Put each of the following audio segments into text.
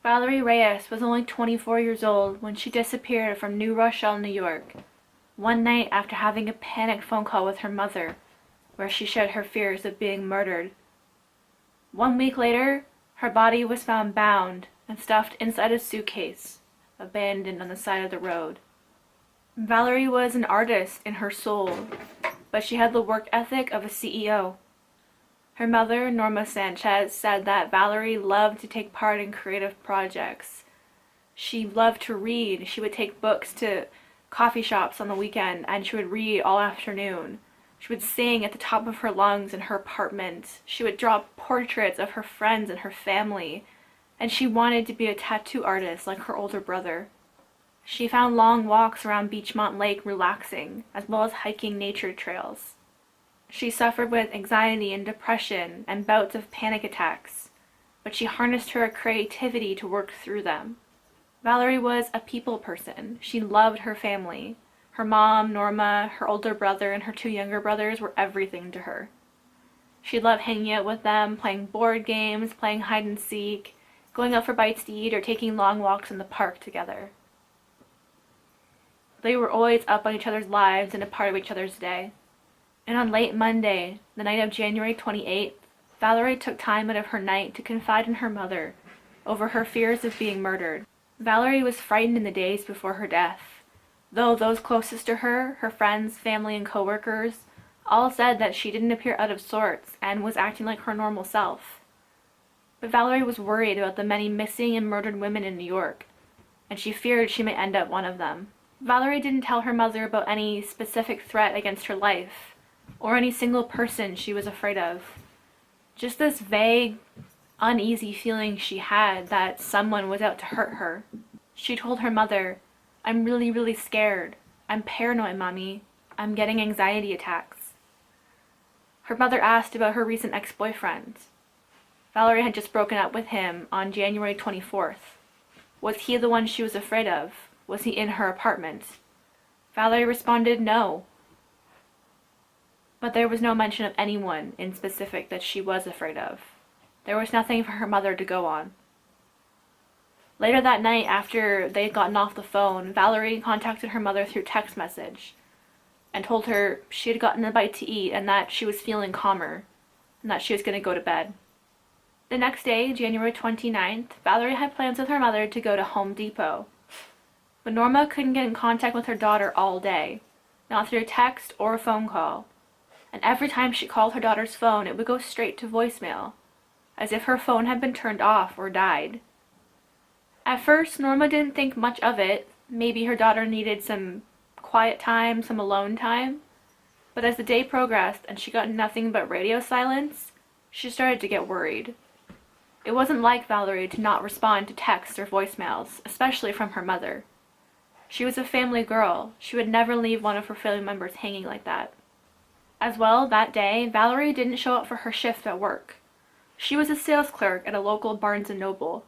Valerie Reyes was only 24 years old when she disappeared from New Rochelle, New York, one night after having a panicked phone call with her mother, where she shared her fears of being murdered. 1 week later, her body was found bound and stuffed inside a suitcase, abandoned on the side of the road. Valerie was an artist in her soul, but she had the work ethic of a CEO. Her mother, Norma Sanchez, said that Valerie loved to take part in creative projects. She loved to read. She would take books to coffee shops on the weekend, and she would read all afternoon. She would sing at the top of her lungs in her apartment. She would draw portraits of her friends and her family, and she wanted to be a tattoo artist like her older brother. She found long walks around Beachmont Lake relaxing, as well as hiking nature trails. She suffered with anxiety and depression and bouts of panic attacks, but she harnessed her creativity to work through them. Valerie was a people person. She loved her family. Her mom, Norma, her older brother, and her 2 younger brothers were everything to her. She loved hanging out with them, playing board games, playing hide and seek, going out for bites to eat, or taking long walks in the park together. They were always up on each other's lives and a part of each other's day. And on late Monday, the night of January 28th, Valerie took time out of her night to confide in her mother over her fears of being murdered. Valerie was frightened in the days before her death, though those closest to her, her friends, family, and coworkers, all said that she didn't appear out of sorts and was acting like her normal self. But Valerie was worried about the many missing and murdered women in New York, and she feared she may end up one of them. Valerie didn't tell her mother about any specific threat against her life, or any single person she was afraid of. Just this vague, uneasy feeling she had that someone was out to hurt her. She told her mother, "I'm really, really scared. I'm paranoid, Mommy. I'm getting anxiety attacks." Her mother asked about her recent ex-boyfriend. Valerie had just broken up with him on January 24th. Was he the one she was afraid of? Was he in her apartment? Valerie responded no. But there was no mention of anyone in specific that she was afraid of. There was nothing for her mother to go on. Later that night, after they had gotten off the phone, Valerie contacted her mother through text message and told her she had gotten a bite to eat and that she was feeling calmer and that she was going to go to bed. The next day, January 29th, Valerie had plans with her mother to go to Home Depot. But Norma couldn't get in contact with her daughter all day, not through text or a phone call. And every time she called her daughter's phone, it would go straight to voicemail, as if her phone had been turned off or died. At first, Norma didn't think much of it. Maybe her daughter needed some quiet time, some alone time. But as the day progressed and she got nothing but radio silence, she started to get worried. It wasn't like Valerie to not respond to texts or voicemails, especially from her mother. She was a family girl. She would never leave one of her family members hanging like that. As well, that day, Valerie didn't show up for her shift at work. She was a sales clerk at a local Barnes & Noble,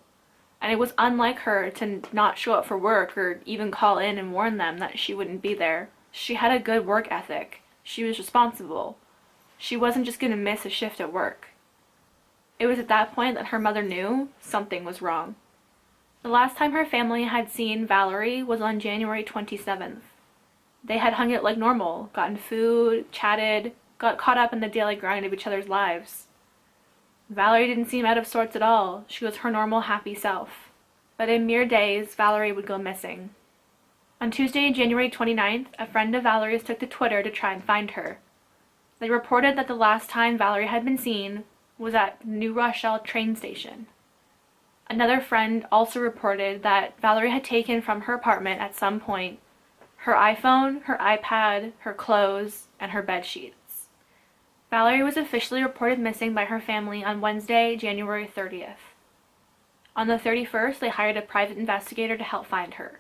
and it was unlike her to not show up for work or even call in and warn them that she wouldn't be there. She had a good work ethic. She was responsible. She wasn't just going to miss a shift at work. It was at that point that her mother knew something was wrong. The last time her family had seen Valerie was on January 27th. They had hung out like normal, gotten food, chatted, got caught up in the daily grind of each other's lives. Valerie didn't seem out of sorts at all. She was her normal, happy self. But in mere days, Valerie would go missing. On Tuesday, January 29th, a friend of Valerie's took to Twitter to try and find her. They reported that the last time Valerie had been seen was at New Rochelle train station. Another friend also reported that Valerie had taken from her apartment at some point her iPhone, her iPad, her clothes, and her bed sheets. Valerie was officially reported missing by her family on Wednesday, January 30th. On the 31st, they hired a private investigator to help find her.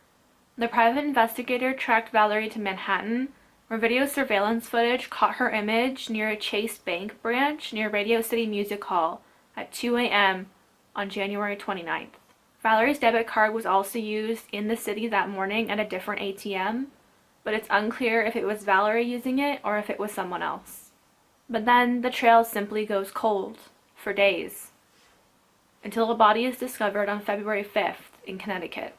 The private investigator tracked Valerie to Manhattan, where video surveillance footage caught her image near a Chase Bank branch near Radio City Music Hall at 2 a.m. on January 29th. Valerie's debit card was also used in the city that morning at a different ATM, but it's unclear if it was Valerie using it or if it was someone else. But then the trail simply goes cold for days. until a body is discovered on February 5th in Connecticut.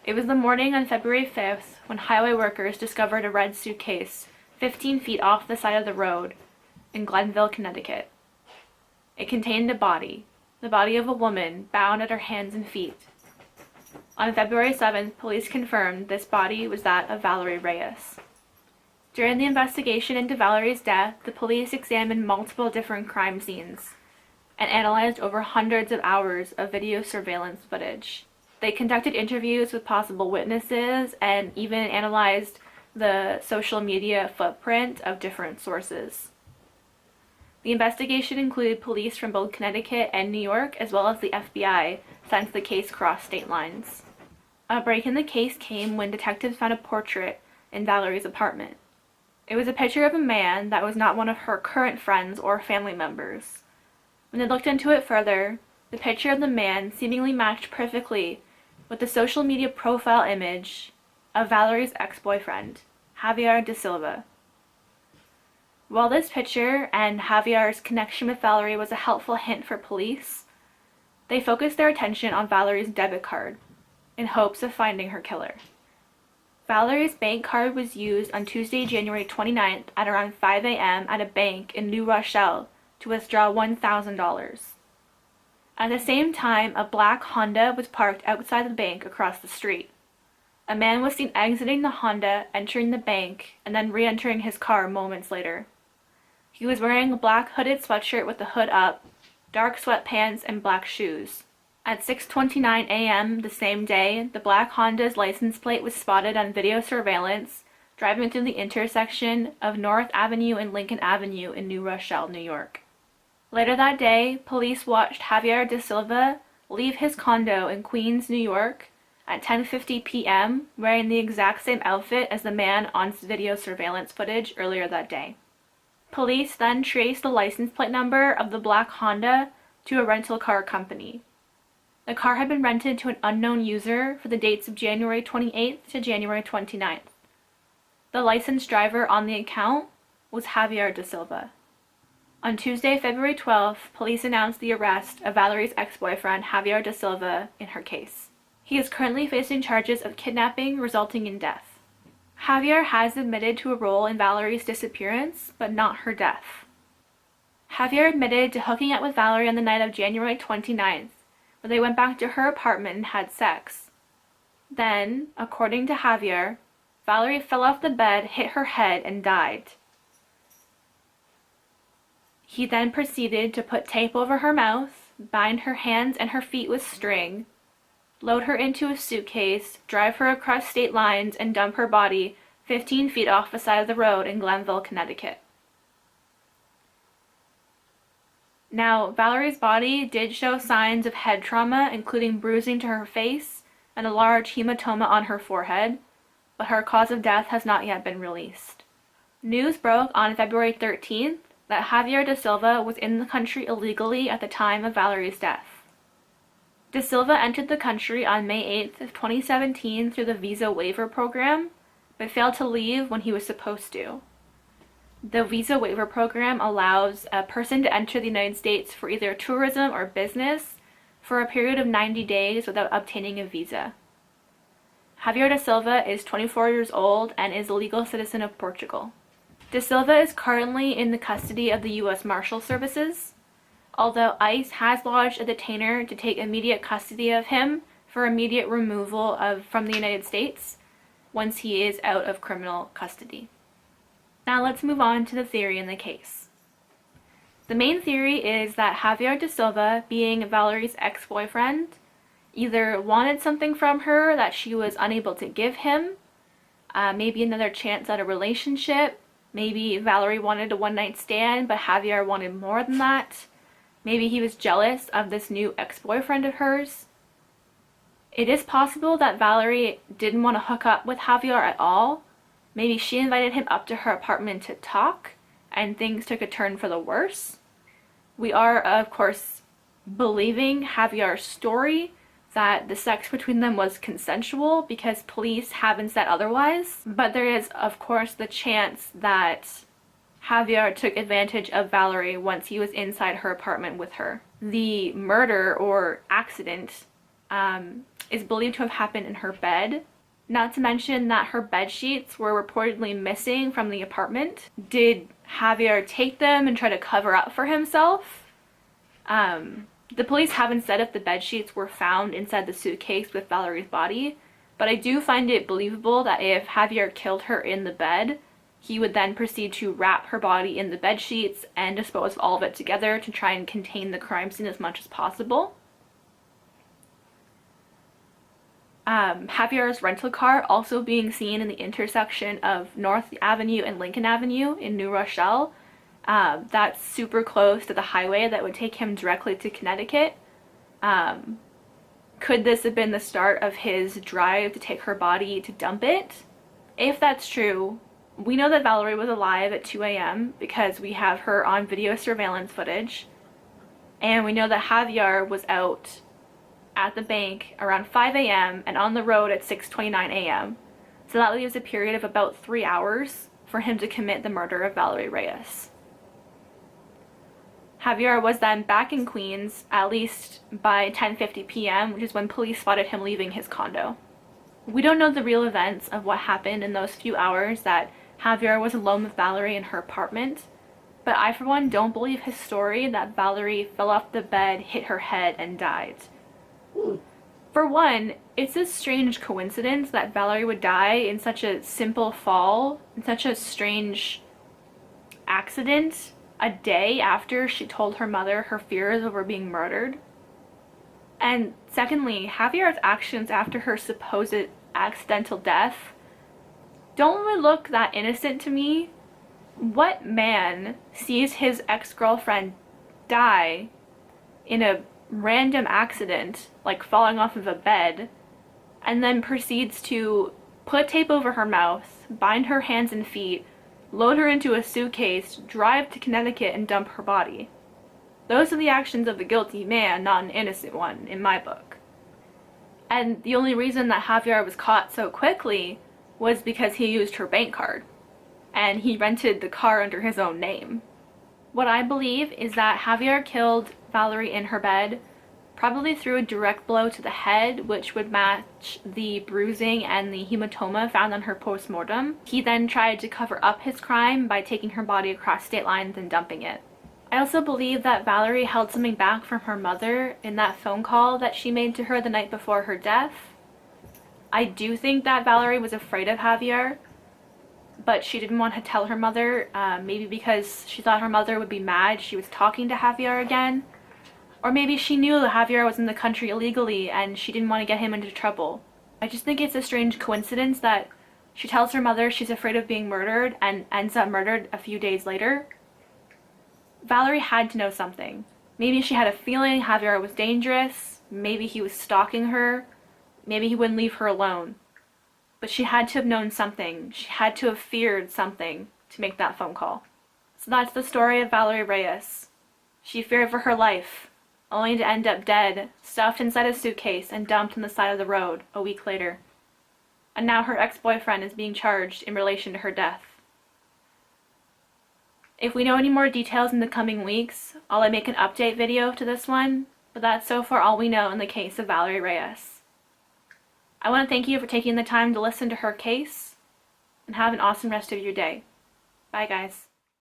It was the morning on February 5th when highway workers discovered a red suitcase 15 feet off the side of the road in Glenville, Connecticut. It contained a body, the body of a woman bound at her hands and feet. On February 7th, police confirmed this body was that of Valerie Reyes. During the investigation into Valerie's death, the police examined multiple different crime scenes and analyzed over hundreds of hours of video surveillance footage. They conducted interviews with possible witnesses and even analyzed the social media footprint of different sources. The investigation included police from both Connecticut and New York, as well as the FBI, since the case crossed state lines. A break in the case came when detectives found a portrait in Valerie's apartment. It was a picture of a man that was not one of her current friends or family members. When they looked into it further, the picture of the man seemingly matched perfectly with the social media profile image of Valerie's ex-boyfriend, Javier da Silva. While this picture and Javier's connection with Valerie was a helpful hint for police, they focused their attention on Valerie's debit card in hopes of finding her killer. Valerie's bank card was used on Tuesday, January 29th at around 5 a.m. at a bank in New Rochelle to withdraw $1,000. At the same time, a black Honda was parked outside the bank across the street. A man was seen exiting the Honda, entering the bank, and then re-entering his car moments later. He was wearing a black hooded sweatshirt with the hood up, dark sweatpants, and black shoes. At 6:29 a.m. the same day, the black Honda's license plate was spotted on video surveillance driving through the intersection of North Avenue and Lincoln Avenue in New Rochelle, New York. Later that day, police watched Javier da Silva leave his condo in Queens, New York at 10:50 p.m. wearing the exact same outfit as the man on video surveillance footage earlier that day. Police then traced the license plate number of the black Honda to a rental car company. The car had been rented to an unknown user for the dates of January 28th to January 29th. The licensed driver on the account was Javier da Silva. On Tuesday, February 12th, police announced the arrest of Valerie's ex-boyfriend, Javier da Silva, in her case. He is currently facing charges of kidnapping resulting in death. Javier has admitted to a role in Valerie's disappearance, but not her death. Javier admitted to hooking up with Valerie on the night of January 29th, where they went back to her apartment and had sex. Then, according to Javier, Valerie fell off the bed, hit her head, and died. He then proceeded to put tape over her mouth, bind her hands and her feet with string, load her into a suitcase, drive her across state lines, and dump her body 15 feet off the side of the road in Glenville, Connecticut. Now, Valerie's body did show signs of head trauma, including bruising to her face and a large hematoma on her forehead, but her cause of death has not yet been released. News broke on February 13th that Javier da Silva was in the country illegally at the time of Valerie's death. Da Silva entered the country on May 8th of 2017 through the visa waiver program, but failed to leave when he was supposed to. The visa waiver program allows a person to enter the United States for either tourism or business for a period of 90 days without obtaining a visa. Javier da Silva is 24 years old and is a legal citizen of Portugal. Da Silva is currently in the custody of the U.S. Marshal Services, although ICE has lodged a detainer to take immediate custody of him for immediate removal from the United States once he is out of criminal custody. Now let's move on to the theory in the case. The main theory is that Javier da Silva, being Valerie's ex-boyfriend, either wanted something from her that she was unable to give him, maybe another chance at a relationship, maybe Valerie wanted a one-night stand but Javier wanted more than that, maybe he was jealous of this new ex-boyfriend of hers. It is possible that Valerie didn't want to hook up with Javier at all. Maybe she invited him up to her apartment to talk, and things took a turn for the worse. We are, of course, believing Javier's story that the sex between them was consensual because police haven't said otherwise. But there is, of course, the chance that Javier took advantage of Valerie once he was inside her apartment with her. the murder or accident is believed to have happened in her bed. Not to mention that her bed sheets were reportedly missing from the apartment. Did Javier take them and try to cover up for himself? The police haven't said if the bed sheets were found inside the suitcase with Valerie's body, but I do find it believable that if Javier killed her in the bed, he would then proceed to wrap her body in the bed sheets and dispose of all of it together to try and contain the crime scene as much as possible. Javier's rental car also being seen in the intersection of North Avenue and Lincoln Avenue in New Rochelle. That's super close to the highway that would take him directly to Connecticut. Could this have been the start of his drive to take her body to dump it? If that's true, we know that Valerie was alive at 2 a.m. because we have her on video surveillance footage. And we know that Javier was out at the bank around 5 a.m. and on the road at 6:29 a.m. So that leaves a period of about 3 hours for him to commit the murder of Valerie Reyes. Javier was then back in Queens at least by 10:50 p.m., which is when police spotted him leaving his condo. We don't know the real events of what happened in those few hours that Javier was alone with Valerie in her apartment, but I for one don't believe his story that Valerie fell off the bed, hit her head, and died. For one, it's a strange coincidence that Valerie would die in such a simple fall, in such a strange accident, a day after she told her mother her fears over being murdered. And secondly, Javier's actions after her supposed accidental death don't really look that innocent to me. What man sees his ex-girlfriend die in a random accident, like falling off of a bed, and then proceeds to put tape over her mouth, bind her hands and feet, load her into a suitcase, drive to Connecticut, and dump her body? Those are the actions of the guilty man, not an innocent one, in my book. And the only reason that Javier was caught so quickly was because he used her bank card, and he rented the car under his own name. What I believe is that Javier killed Valerie in her bed, probably through a direct blow to the head, which would match the bruising and the hematoma found on her post-mortem. He then tried to cover up his crime by taking her body across state lines and dumping it. I also believe that Valerie held something back from her mother in that phone call that she made to her the night before her death. I do think that Valerie was afraid of Javier, but she didn't want to tell her mother, maybe because she thought her mother would be mad she was talking to Javier again. Or maybe she knew that Javier was in the country illegally and she didn't want to get him into trouble. I just think it's a strange coincidence that she tells her mother she's afraid of being murdered and ends up murdered a few days later. Valerie had to know something. Maybe she had a feeling Javier was dangerous, maybe he was stalking her, maybe he wouldn't leave her alone. But she had to have known something. She had to have feared something to make that phone call. So that's the story of Valerie Reyes. She feared for her life, only to end up dead, stuffed inside a suitcase and dumped on the side of the road a week later. And now her ex-boyfriend is being charged in relation to her death. If we know any more details in the coming weeks, I'll make an update video to this one, but that's so far all we know in the case of Valerie Reyes. I want to thank you for taking the time to listen to her case, and have an awesome rest of your day. Bye guys.